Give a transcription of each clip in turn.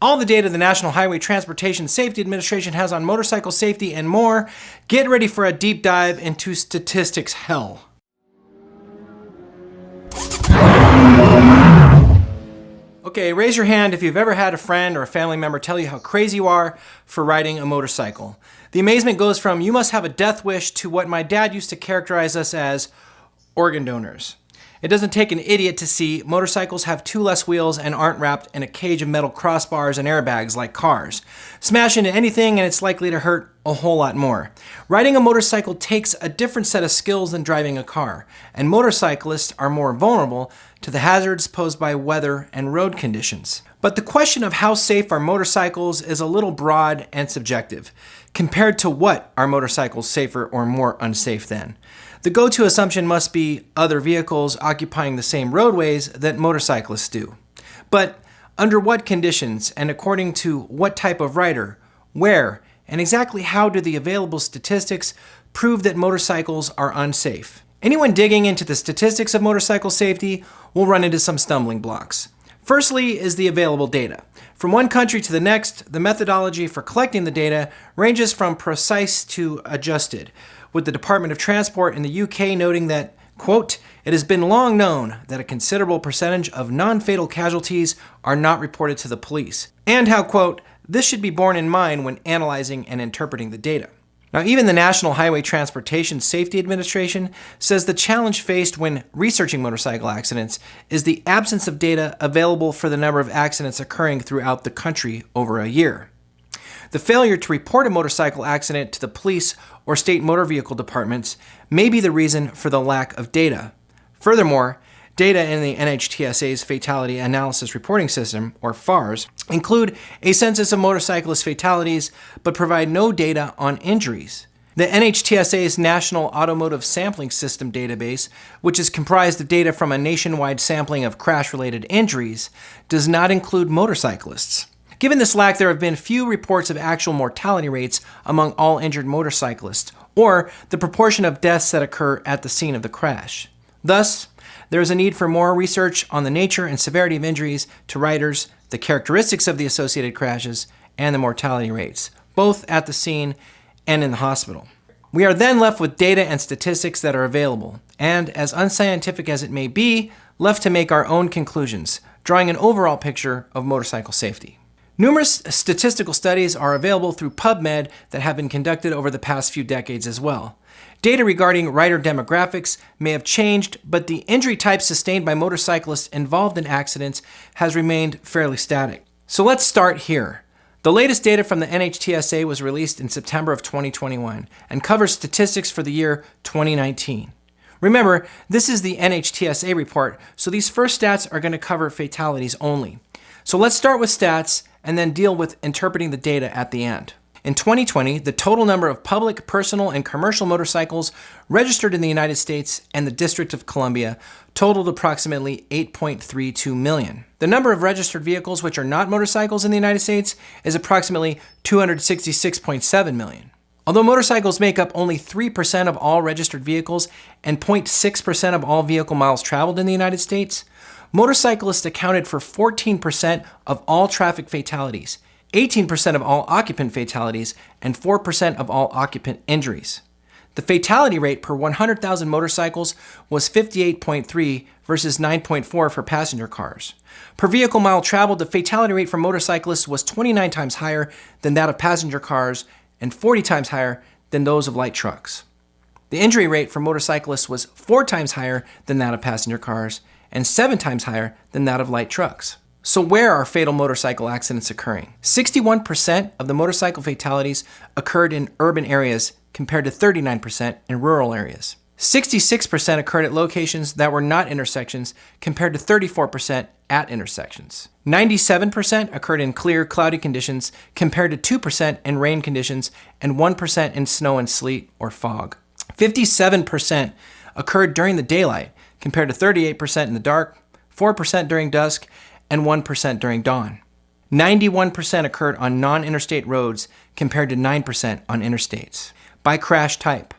all the data the National Highway Transportation Safety Administration has on motorcycle safety and more. Get ready for a deep dive into statistics hell. Okay, raise your hand if you've ever had a friend or a family member tell you how crazy you are for riding a motorcycle. The amazement goes from "you must have a death wish" to what my dad used to characterize us as organ donors. It doesn't take an idiot to see motorcycles have 2 less wheels and aren't wrapped in a cage of metal crossbars and airbags like cars. Smash into anything and it's likely to hurt a whole lot more. Riding a motorcycle takes a different set of skills than driving a car, and motorcyclists are more vulnerable to the hazards posed by weather and road conditions. But the question of how safe are motorcycles is a little broad and subjective. Compared to what are motorcycles safer or more unsafe than? The go-to assumption must be other vehicles occupying the same roadways that motorcyclists do. But under what conditions and according to what type of rider, where, and exactly how do the available statistics prove that motorcycles are unsafe? Anyone digging into the statistics of motorcycle safety will run into some stumbling blocks. Firstly is the available data. From one country to the next, the methodology for collecting the data ranges from precise to adjusted, with the Department of Transport in the UK noting that, quote, "It has been long known that a considerable percentage of non-fatal casualties are not reported to the police," and how, quote, "this should be borne in mind when analyzing and interpreting the data." Now, even the National Highway Transportation Safety Administration says the challenge faced when researching motorcycle accidents is the absence of data available for the number of accidents occurring throughout the country over a year. The failure to report a motorcycle accident to the police or state motor vehicle departments may be the reason for the lack of data. Furthermore, data in the NHTSA's Fatality Analysis Reporting System, or FARS, include a census of motorcyclist fatalities, but provide no data on injuries. The NHTSA's National Automotive Sampling System database, which is comprised of data from a nationwide sampling of crash-related injuries, does not include motorcyclists. Given this lack, there have been few reports of actual mortality rates among all injured motorcyclists, or the proportion of deaths that occur at the scene of the crash. Thus, there is a need for more research on the nature and severity of injuries to riders, the characteristics of the associated crashes, and the mortality rates, both at the scene and in the hospital. We are then left with data and statistics that are available, and as unscientific as it may be, left to make our own conclusions, drawing an overall picture of motorcycle safety. Numerous statistical studies are available through PubMed that have been conducted over the past few decades as well. Data regarding rider demographics may have changed, but the injury types sustained by motorcyclists involved in accidents has remained fairly static. So let's start here. The latest data from the NHTSA was released in September of 2021 and covers statistics for the year 2019. Remember, this is the NHTSA report, so these first stats are going to cover fatalities only. So let's start with stats and then deal with interpreting the data at the end. In 2020, the total number of public, personal, and commercial motorcycles registered in the United States and the District of Columbia totaled approximately 8.32 million. The number of registered vehicles which are not motorcycles in the United States is approximately 266.7 million. Although motorcycles make up only 3% of all registered vehicles and 0.6% of all vehicle miles traveled in the United States, motorcyclists accounted for 14% of all traffic fatalities, 18% of all occupant fatalities, and 4% of all occupant injuries. The fatality rate per 100,000 motorcycles was 58.3 versus 9.4 for passenger cars. Per vehicle mile traveled, the fatality rate for motorcyclists was 29 times higher than that of passenger cars and 40 times higher than those of light trucks. The injury rate for motorcyclists was 4 times higher than that of passenger cars and 7 times higher than that of light trucks. So where are fatal motorcycle accidents occurring? 61% of the motorcycle fatalities occurred in urban areas compared to 39% in rural areas. 66% occurred at locations that were not intersections compared to 34% at intersections. 97% occurred in clear, cloudy conditions compared to 2% in rain conditions and 1% in snow and sleet or fog. 57% occurred during the daylight compared to 38% in the dark, 4% during dusk, and 1% during dawn. 91% occurred on non-interstate roads compared to 9% on interstates. By crash type,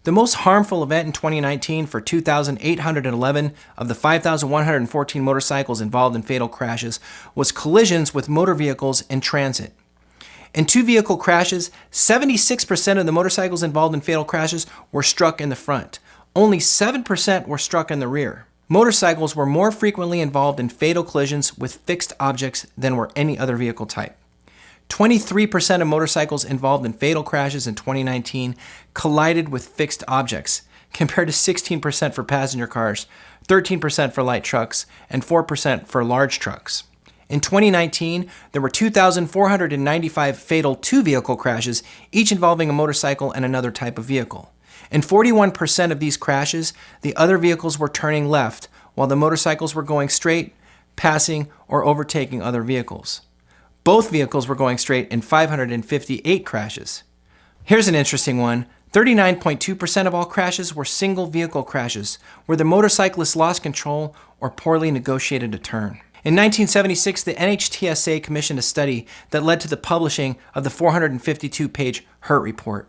The most harmful event in 2019 for 2,811 of the 5,114 motorcycles involved in fatal crashes was collisions with motor vehicles in transit. In two vehicle crashes, 76% of the motorcycles involved in fatal crashes were struck in the front. Only 7% were struck in the rear. Motorcycles were more frequently involved in fatal collisions with fixed objects than were any other vehicle type. 23% of motorcycles involved in fatal crashes in 2019 collided with fixed objects, compared to 16% for passenger cars, 13% for light trucks, and 4% for large trucks. In 2019, there were 2,495 fatal two-vehicle crashes, each involving a motorcycle and another type of vehicle. In 41% of these crashes, the other vehicles were turning left, while the motorcycles were going straight, passing, or overtaking other vehicles. Both vehicles were going straight in 558 crashes. Here's an interesting one. 39.2% of all crashes were single vehicle crashes, where the motorcyclist lost control or poorly negotiated a turn. In 1976, the NHTSA commissioned a study that led to the publishing of the 452-page Hurt Report.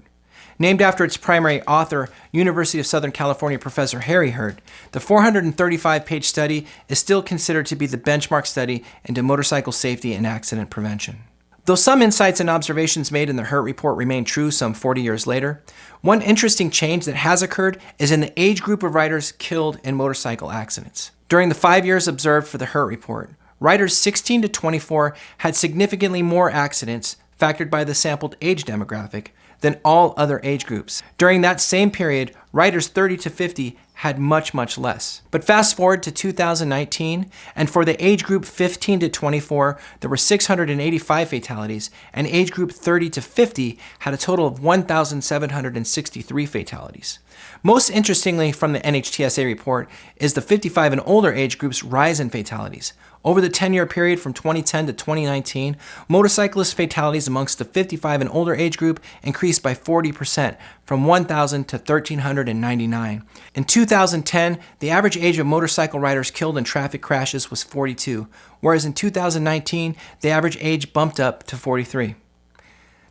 Named after its primary author, University of Southern California professor Harry Hurt, the 435-page study is still considered to be the benchmark study into motorcycle safety and accident prevention. Though some insights and observations made in the Hurt Report remain true some 40 years later, one interesting change that has occurred is in the age group of riders killed in motorcycle accidents. During the 5 years observed for the Hurt Report, riders 16 to 24 had significantly more accidents, factored by the sampled age demographic, than all other age groups. During that same period, riders 30 to 50 had much less. But fast forward to 2019, and for the age group 15 to 24, there were 685 fatalities, and age group 30 to 50 had a total of 1,763 fatalities. Most interestingly from the NHTSA report is the 55 and older age group's rise in fatalities. Over the 10-year period from 2010 to 2019, motorcyclist fatalities amongst the 55 and older age group increased by 40%, from 1,000 to 1,399. In 2010, the average age of motorcycle riders killed in traffic crashes was 42, whereas in 2019, the average age bumped up to 43.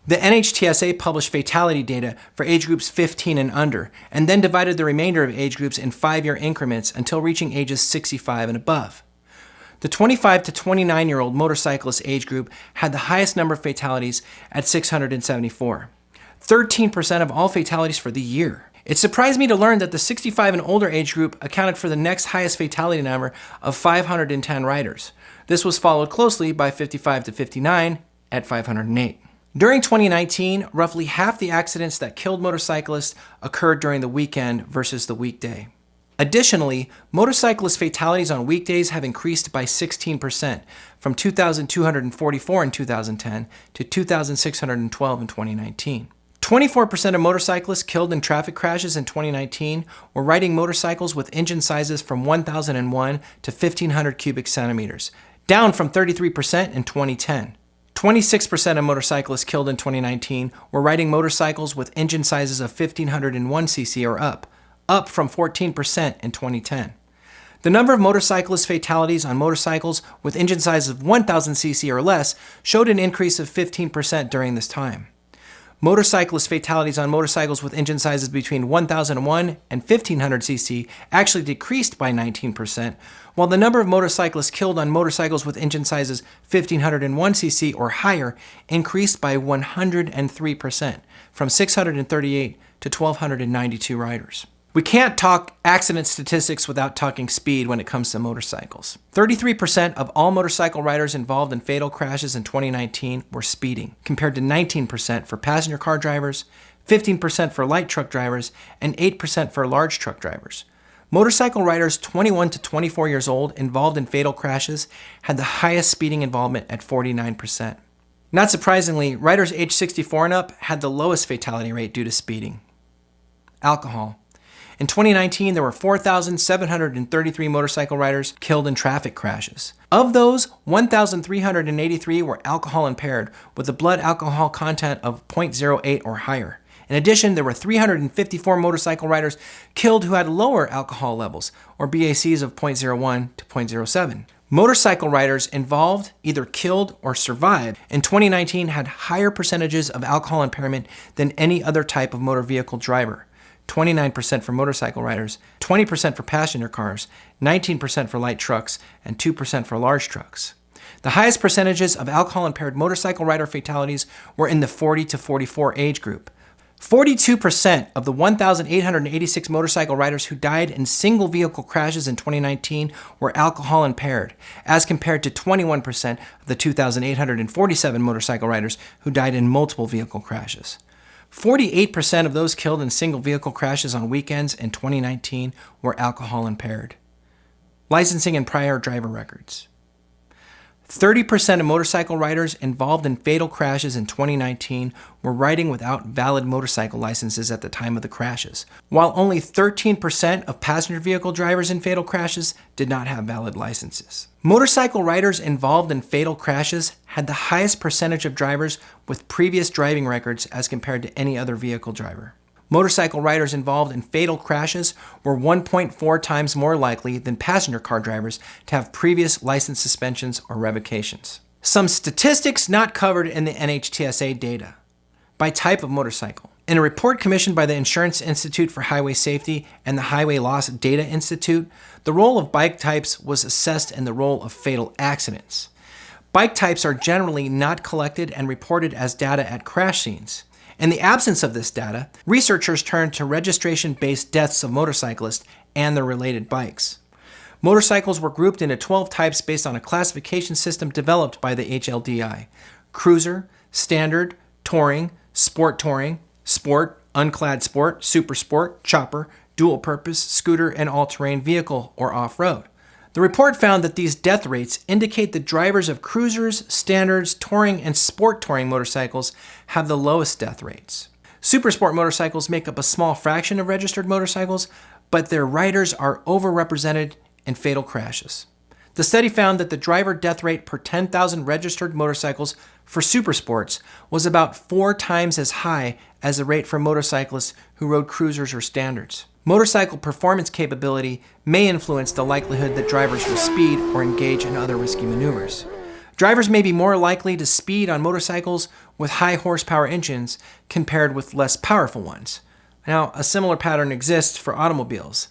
The NHTSA published fatality data for age groups 15 and under, and then divided the remainder of age groups in 5-year increments until reaching ages 65 and above. The 25 to 29-year-old motorcyclist age group had the highest number of fatalities at 674, 13% of all fatalities for the year. It surprised me to learn that the 65 and older age group accounted for the next highest fatality number of 510 riders. This was followed closely by 55 to 59 at 508. During 2019, roughly half the accidents that killed motorcyclists occurred during the weekend versus the weekday. Additionally, motorcyclist fatalities on weekdays have increased by 16%, from 2,244 in 2010 to 2,612 in 2019. 24% of motorcyclists killed in traffic crashes in 2019 were riding motorcycles with engine sizes from 1,001 to 1,500 cubic centimeters, down from 33% in 2010. 26% of motorcyclists killed in 2019 were riding motorcycles with engine sizes of 1,501 cc or up from 14% in 2010. The number of motorcyclist fatalities on motorcycles with engine sizes of 1,000 cc or less showed an increase of 15% during this time. Motorcyclist fatalities on motorcycles with engine sizes between 1,001 and 1,500 cc actually decreased by 19%, while the number of motorcyclists killed on motorcycles with engine sizes 1,501 cc or higher increased by 103%, from 638 to 1,292 riders. We can't talk accident statistics without talking speed when it comes to motorcycles. 33% of all motorcycle riders involved in fatal crashes in 2019 were speeding, compared to 19% for passenger car drivers, 15% for light truck drivers, and 8% for large truck drivers. Motorcycle riders 21 to 24 years old involved in fatal crashes had the highest speeding involvement at 49%. Not surprisingly, riders aged 64 and up had the lowest fatality rate due to speeding. Alcohol. In 2019, there were 4,733 motorcycle riders killed in traffic crashes. Of those, 1,383 were alcohol impaired, with a blood alcohol content of 0.08 or higher. In addition, there were 354 motorcycle riders killed who had lower alcohol levels, or BACs of 0.01 to 0.07. Motorcycle riders involved, either killed or survived, in 2019 had higher percentages of alcohol impairment than any other type of motor vehicle driver. 29% for motorcycle riders, 20% for passenger cars, 19% for light trucks, and 2% for large trucks. The highest percentages of alcohol-impaired motorcycle rider fatalities were in the 40 to 44 age group. 42% of the 1,886 motorcycle riders who died in single vehicle crashes in 2019 were alcohol impaired, as compared to 21% of the 2,847 motorcycle riders who died in multiple vehicle crashes. 48% of those killed in single vehicle crashes on weekends in 2019 were alcohol impaired. Licensing and prior driver records. 30% of motorcycle riders involved in fatal crashes in 2019 were riding without valid motorcycle licenses at the time of the crashes, while only 13% of passenger vehicle drivers in fatal crashes did not have valid licenses. Motorcycle riders involved in fatal crashes had the highest percentage of drivers with previous driving records as compared to any other vehicle driver. Motorcycle riders involved in fatal crashes were 1.4 times more likely than passenger car drivers to have previous license suspensions or revocations. Some statistics not covered in the NHTSA data. By type of motorcycle. In a report commissioned by the Insurance Institute for Highway Safety and the Highway Loss Data Institute, the role of bike types was assessed in the role of fatal accidents. Bike types are generally not collected and reported as data at crash scenes. In the absence of this data, researchers turned to registration-based deaths of motorcyclists and their related bikes. Motorcycles were grouped into 12 types based on a classification system developed by the HLDI: cruiser, standard, touring, sport, unclad sport, super sport, chopper, dual purpose, scooter, and all-terrain vehicle or off-road. The report found that these death rates indicate that drivers of cruisers, standards, touring, and sport touring motorcycles have the lowest death rates. Supersport motorcycles make up a small fraction of registered motorcycles, but their riders are overrepresented in fatal crashes. The study found that the driver death rate per 10,000 registered motorcycles for supersports was about 4 times as high as the rate for motorcyclists who rode cruisers or standards. Motorcycle performance capability may influence the likelihood that drivers will speed or engage in other risky maneuvers. Drivers may be more likely to speed on motorcycles with high horsepower engines compared with less powerful ones. Now, a similar pattern exists for automobiles.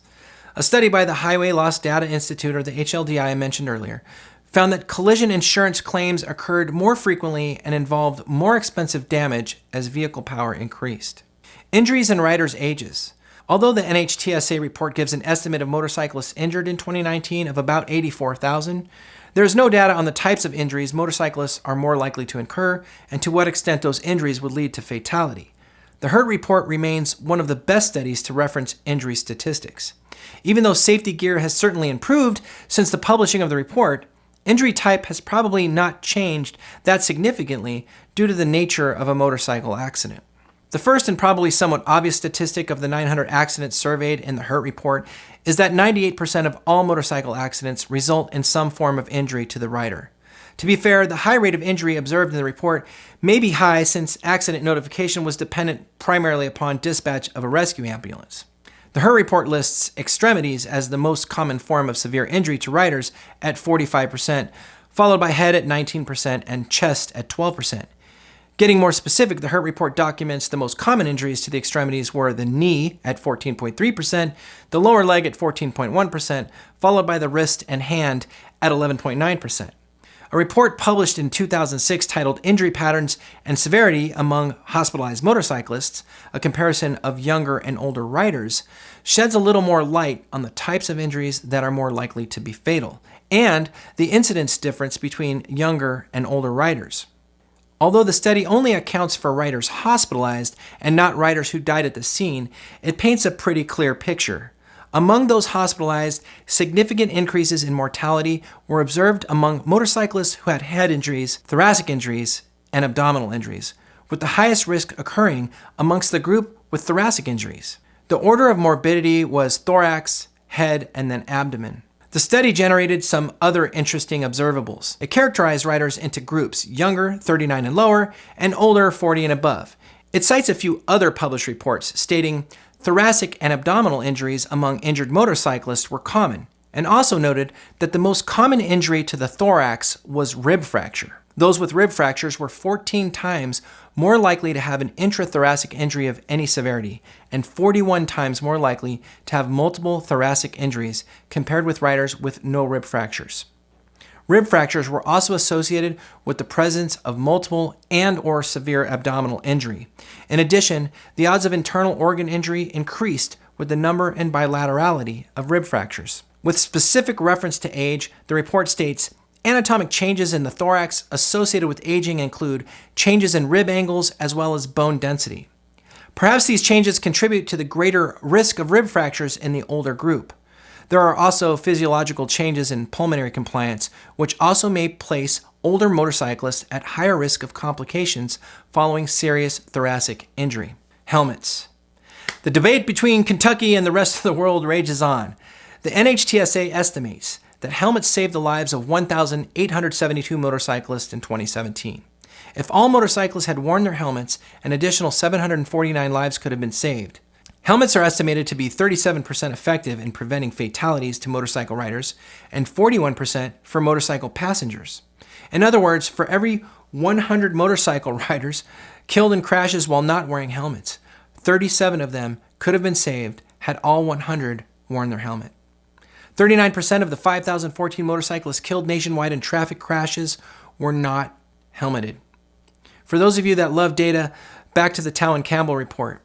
A study by the Highway Loss Data Institute, or the HLDI I mentioned earlier, found that collision insurance claims occurred more frequently and involved more expensive damage as vehicle power increased. Injuries and riders' ages. Although the NHTSA report gives an estimate of motorcyclists injured in 2019 of about 84,000, there is no data on the types of injuries motorcyclists are more likely to incur and to what extent those injuries would lead to fatality. The HURT report remains one of the best studies to reference injury statistics. Even though safety gear has certainly improved since the publishing of the report, injury type has probably not changed that significantly due to the nature of a motorcycle accident. The first and probably somewhat obvious statistic of the 900 accidents surveyed in the HURT report is that 98% of all motorcycle accidents result in some form of injury to the rider. To be fair, the high rate of injury observed in the report may be high since accident notification was dependent primarily upon dispatch of a rescue ambulance. The HURT report lists extremities as the most common form of severe injury to riders at 45%, followed by head at 19% and chest at 12%. Getting more specific, the HURT report documents the most common injuries to the extremities were the knee at 14.3%, the lower leg at 14.1%, followed by the wrist and hand at 11.9%. A report published in 2006 titled Injury Patterns and Severity Among Hospitalized Motorcyclists, a comparison of younger and older riders, sheds a little more light on the types of injuries that are more likely to be fatal, and the incidence difference between younger and older riders. Although the study only accounts for riders hospitalized and not riders who died at the scene, it paints a pretty clear picture. Among those hospitalized, significant increases in mortality were observed among motorcyclists who had head injuries, thoracic injuries, and abdominal injuries, with the highest risk occurring amongst the group with thoracic injuries. The order of morbidity was thorax, head, and then abdomen. The study generated some other interesting observables. It characterized riders into groups: younger, 39 and lower, and older, 40 and above. It cites a few other published reports stating thoracic and abdominal injuries among injured motorcyclists were common, and also noted that the most common injury to the thorax was rib fracture. Those with rib fractures were 14 times more likely to have an intrathoracic injury of any severity, and 41 times more likely to have multiple thoracic injuries compared with riders with no rib fractures. Rib fractures were also associated with the presence of multiple and/or severe abdominal injury. In addition, the odds of internal organ injury increased with the number and bilaterality of rib fractures. With specific reference to age, the report states, anatomic changes in the thorax associated with aging include changes in rib angles as well as bone density. Perhaps these changes contribute to the greater risk of rib fractures in the older group. There are also physiological changes in pulmonary compliance, which also may place older motorcyclists at higher risk of complications following serious thoracic injury. Helmets. The debate between Kentucky and the rest of the world rages on. The NHTSA estimates that helmets saved the lives of 1,872 motorcyclists in 2017. If all motorcyclists had worn their helmets, an additional 749 lives could have been saved. Helmets are estimated to be 37% effective in preventing fatalities to motorcycle riders and 41% for motorcycle passengers. In other words, for every 100 motorcycle riders killed in crashes while not wearing helmets, 37 of them could have been saved had all 100 worn their helmet. 39% of the 5,014 motorcyclists killed nationwide in traffic crashes were not helmeted. For those of you that love data, back to the Tao and Campbell report.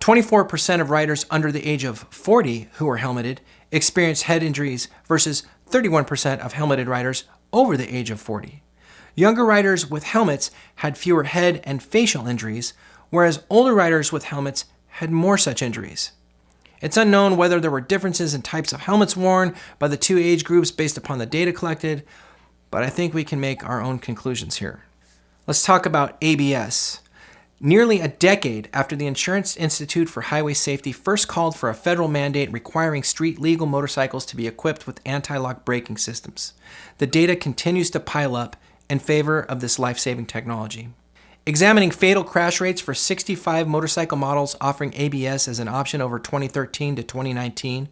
24% of riders under the age of 40 who were helmeted experienced head injuries versus 31% of helmeted riders over the age of 40. Younger riders with helmets had fewer head and facial injuries, whereas older riders with helmets had more such injuries. It's unknown whether there were differences in types of helmets worn by the two age groups based upon the data collected, but I think we can make our own conclusions here. Let's talk about ABS. Nearly a decade after the Insurance Institute for Highway Safety first called for a federal mandate requiring street-legal motorcycles to be equipped with anti-lock braking systems, the data continues to pile up in favor of this life-saving technology. Examining fatal crash rates for 65 motorcycle models offering ABS as an option over 2013 to 2019,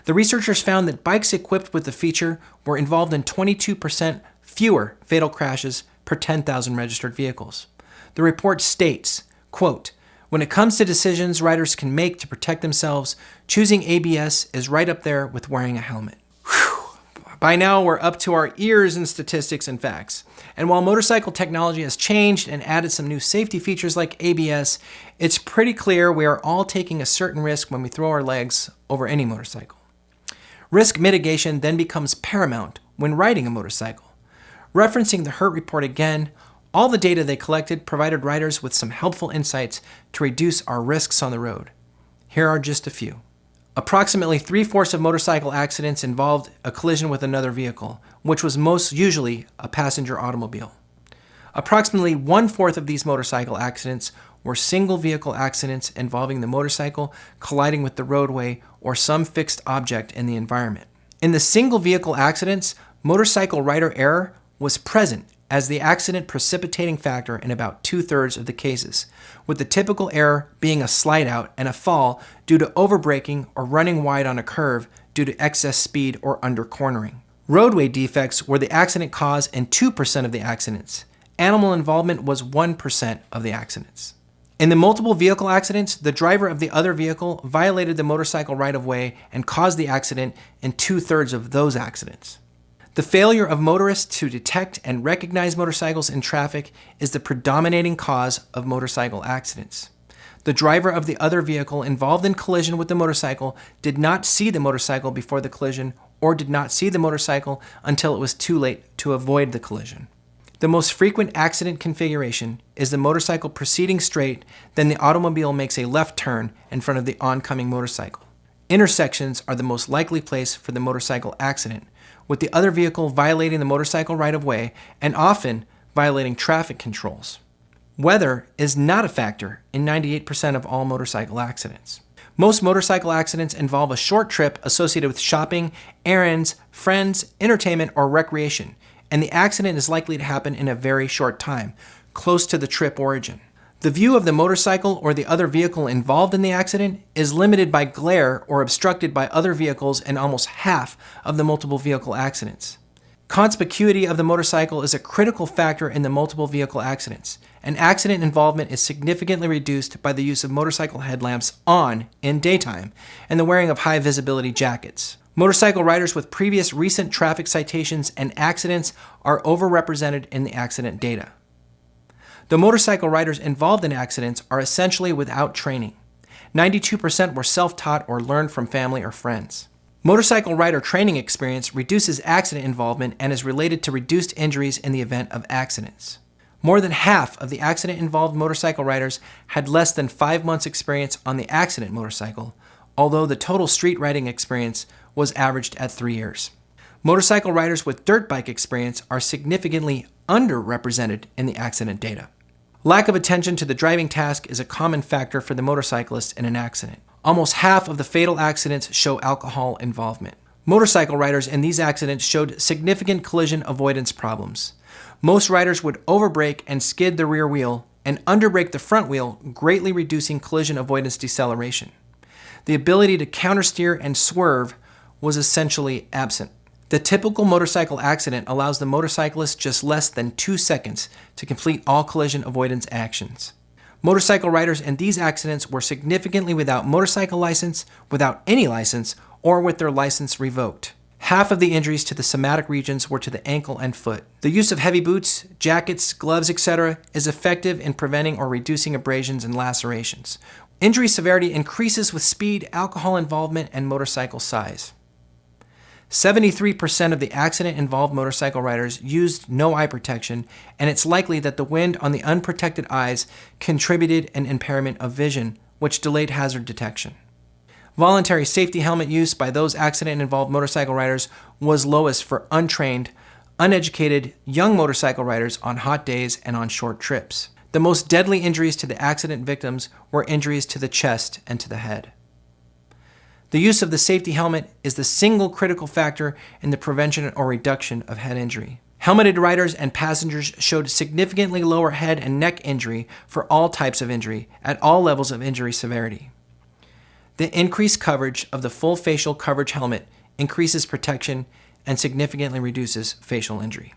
the researchers found that bikes equipped with the feature were involved in 22% fewer fatal crashes per 10,000 registered vehicles. The report states, quote, when it comes to decisions riders can make to protect themselves, choosing ABS is right up there with wearing a helmet. Whew. By now, we're up to our ears in statistics and facts. And while motorcycle technology has changed and added some new safety features like ABS, it's pretty clear we are all taking a certain risk when we throw our legs over any motorcycle. Risk mitigation then becomes paramount when riding a motorcycle. Referencing the Hurt report again, all the data they collected provided riders with some helpful insights to reduce our risks on the road. Here are just a few. Approximately 3/4 of motorcycle accidents involved a collision with another vehicle, which was most usually a passenger automobile. Approximately 1/4 of these motorcycle accidents were single vehicle accidents involving the motorcycle colliding with the roadway or some fixed object in the environment. In the single vehicle accidents, motorcycle rider error was present as the accident precipitating factor in about 2/3 of the cases, with the typical error being a slide out and a fall due to overbraking or running wide on a curve due to excess speed or undercornering. Roadway defects were the accident cause in 2% of the accidents. Animal involvement was 1% of the accidents. In the multiple vehicle accidents, the driver of the other vehicle violated the motorcycle right-of-way and caused the accident in 2/3 of those accidents. The failure of motorists to detect and recognize motorcycles in traffic is the predominating cause of motorcycle accidents. The driver of the other vehicle involved in collision with the motorcycle did not see the motorcycle before the collision or did not see the motorcycle until it was too late to avoid the collision. The most frequent accident configuration is the motorcycle proceeding straight, then the automobile makes a left turn in front of the oncoming motorcycle. Intersections are the most likely place for the motorcycle accident, with the other vehicle violating the motorcycle right-of-way and often violating traffic controls. Weather is not a factor in 98% of all motorcycle accidents. Most motorcycle accidents involve a short trip associated with shopping, errands, friends, entertainment, or recreation, and the accident is likely to happen in a very short time, close to the trip origin. The view of the motorcycle or the other vehicle involved in the accident is limited by glare or obstructed by other vehicles in almost half of the multiple vehicle accidents. Conspicuity of the motorcycle is a critical factor in the multiple vehicle accidents, and accident involvement is significantly reduced by the use of motorcycle headlamps on in daytime and the wearing of high visibility jackets. Motorcycle riders with previous recent traffic citations and accidents are overrepresented in the accident data. The motorcycle riders involved in accidents are essentially without training. 92% were self-taught or learned from family or friends. Motorcycle rider training experience reduces accident involvement and is related to reduced injuries in the event of accidents. More than half of the accident-involved motorcycle riders had less than 5 months experience on the accident motorcycle, although the total street riding experience was averaged at 3 years. Motorcycle riders with dirt bike experience are significantly underrepresented in the accident data. Lack of attention to the driving task is a common factor for the motorcyclist in an accident. Almost half of the fatal accidents show alcohol involvement. Motorcycle riders in these accidents showed significant collision avoidance problems. Most riders would overbrake and skid the rear wheel and underbrake the front wheel, greatly reducing collision avoidance deceleration. The ability to countersteer and swerve was essentially absent. The typical motorcycle accident allows the motorcyclist just less than 2 seconds to complete all collision avoidance actions. Motorcycle riders in these accidents were significantly without motorcycle license, without any license, or with their license revoked. Half of the injuries to the somatic regions were to the ankle and foot. The use of heavy boots, jackets, gloves, etc. is effective in preventing or reducing abrasions and lacerations. Injury severity increases with speed, alcohol involvement, and motorcycle size. 73% of the accident-involved motorcycle riders used no eye protection, and it's likely that the wind on the unprotected eyes contributed an impairment of vision, which delayed hazard detection. Voluntary safety helmet use by those accident-involved motorcycle riders was lowest for untrained, uneducated, young motorcycle riders on hot days and on short trips. The most deadly injuries to the accident victims were injuries to the chest and to the head. The use of the safety helmet is the single critical factor in the prevention or reduction of head injury. Helmeted riders and passengers showed significantly lower head and neck injury for all types of injury at all levels of injury severity. The increased coverage of the full facial coverage helmet increases protection and significantly reduces facial injury.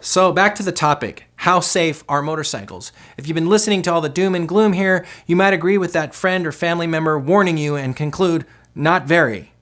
So back to the topic, how safe are motorcycles? If you've been listening to all the doom and gloom here, you might agree with that friend or family member warning you and conclude, not very.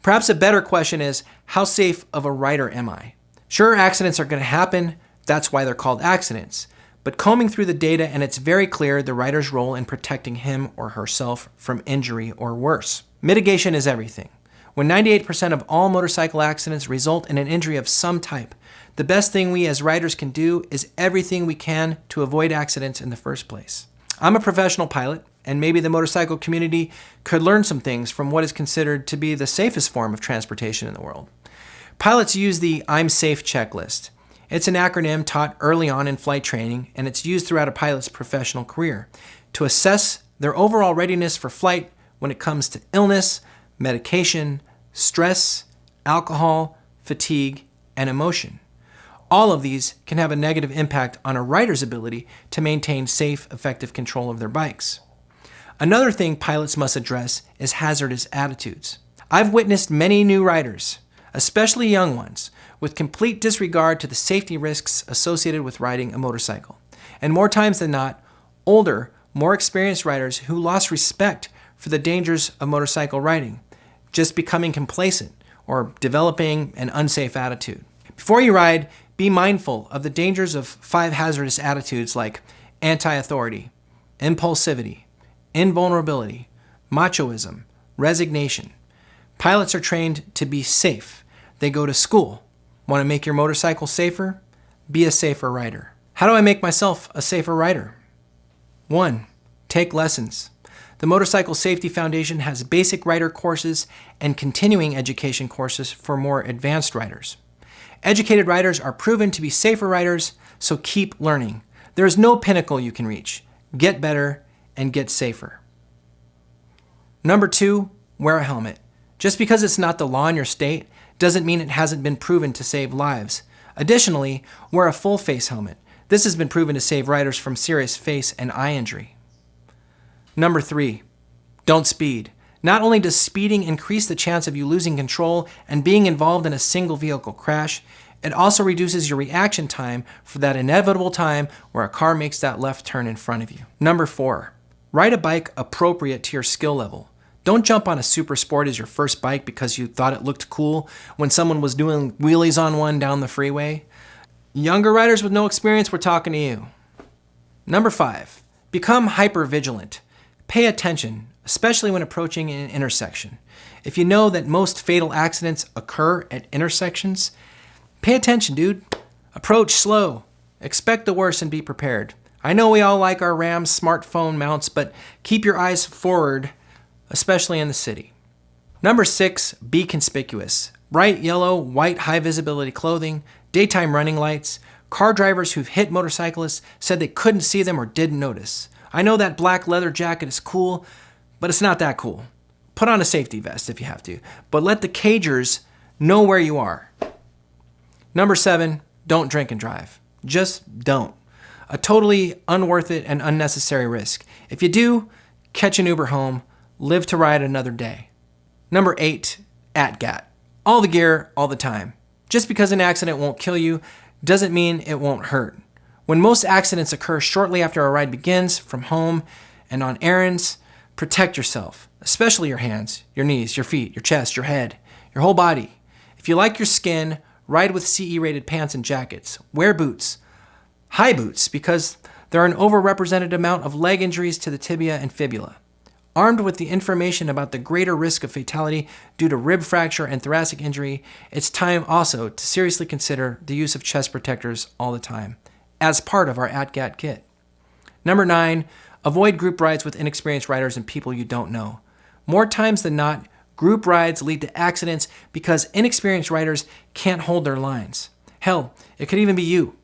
Perhaps a better question is, how safe of a rider am I? Sure, accidents are going to happen, that's why they're called accidents. But combing through the data, and it's very clear the rider's role in protecting him or herself from injury or worse. Mitigation is everything. When 98% of all motorcycle accidents result in an injury of some type, the best thing we as riders can do is everything we can to avoid accidents in the first place. I'm a professional pilot, and maybe the motorcycle community could learn some things from what is considered to be the safest form of transportation in the world. Pilots use the I'm Safe checklist. It's an acronym taught early on in flight training, and it's used throughout a pilot's professional career to assess their overall readiness for flight when it comes to illness, medication, stress, alcohol, fatigue, and emotion. All of these can have a negative impact on a rider's ability to maintain safe, effective control of their bikes. Another thing pilots must address is hazardous attitudes. I've witnessed many new riders, especially young ones, with complete disregard to the safety risks associated with riding a motorcycle. And more times than not, older, more experienced riders who lost respect for the dangers of motorcycle riding, just becoming complacent or developing an unsafe attitude. Before you ride, be mindful of the dangers of 5 hazardous attitudes like anti-authority, impulsivity, invulnerability, machoism, resignation. Pilots are trained to be safe. They go to school. Want to make your motorcycle safer? Be a safer rider. How do I make myself a safer rider? 1. Take lessons. The Motorcycle Safety Foundation has basic rider courses and continuing education courses for more advanced riders. Educated riders are proven to be safer riders, so keep learning. There is no pinnacle you can reach. Get better and get safer. Number 2, wear a helmet. Just because it's not the law in your state doesn't mean it hasn't been proven to save lives. Additionally, wear a full face helmet. This has been proven to save riders from serious face and eye injury. Number 3, don't speed. Not only does speeding increase the chance of you losing control and being involved in a single vehicle crash, it also reduces your reaction time for that inevitable time where a car makes that left turn in front of you. Number 4, ride a bike appropriate to your skill level. Don't jump on a super sport as your first bike because you thought it looked cool when someone was doing wheelies on one down the freeway. Younger riders with no experience, we're talking to you. Number 5, become hyper-vigilant. Pay attention, especially when approaching an intersection. If you know that most fatal accidents occur at intersections, pay attention, dude. Approach slow. Expect the worst and be prepared. I know we all like our RAM smartphone mounts, but keep your eyes forward, especially in the city. Number 6, be conspicuous. Bright yellow, white, high visibility clothing, daytime running lights. Car drivers who've hit motorcyclists said they couldn't see them or didn't notice. I know that black leather jacket is cool, but it's not that cool. Put on a safety vest if you have to, but let the cagers know where you are. Number 7, don't drink and drive. Just don't. A totally unworth it and unnecessary risk. If you do, catch an Uber home, live to ride another day. Number 8, ATGAT. All the gear, all the time. Just because an accident won't kill you doesn't mean it won't hurt. When most accidents occur shortly after a ride begins, from home and on errands, protect yourself, especially your hands, your knees, your feet, your chest, your head, your whole body. If you like your skin, ride with CE-rated pants and jackets. Wear boots. High boots, because there are an overrepresented amount of leg injuries to the tibia and fibula. Armed with the information about the greater risk of fatality due to rib fracture and thoracic injury, it's time also to seriously consider the use of chest protectors all the time, as part of our ATGAT kit. Number 9, avoid group rides with inexperienced riders and people you don't know. More times than not, group rides lead to accidents because inexperienced riders can't hold their lines. Hell, it could even be you.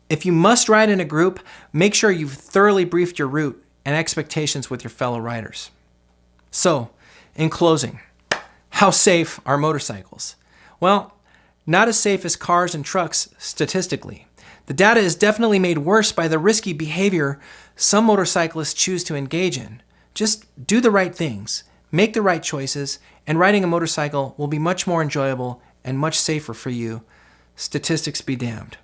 If you must ride in a group, make sure you've thoroughly briefed your route and expectations with your fellow riders. So, in closing, how safe are motorcycles? Well, not as safe as cars and trucks statistically. The data is definitely made worse by the risky behavior some motorcyclists choose to engage in. Just do the right things, make the right choices, and riding a motorcycle will be much more enjoyable and much safer for you. Statistics be damned.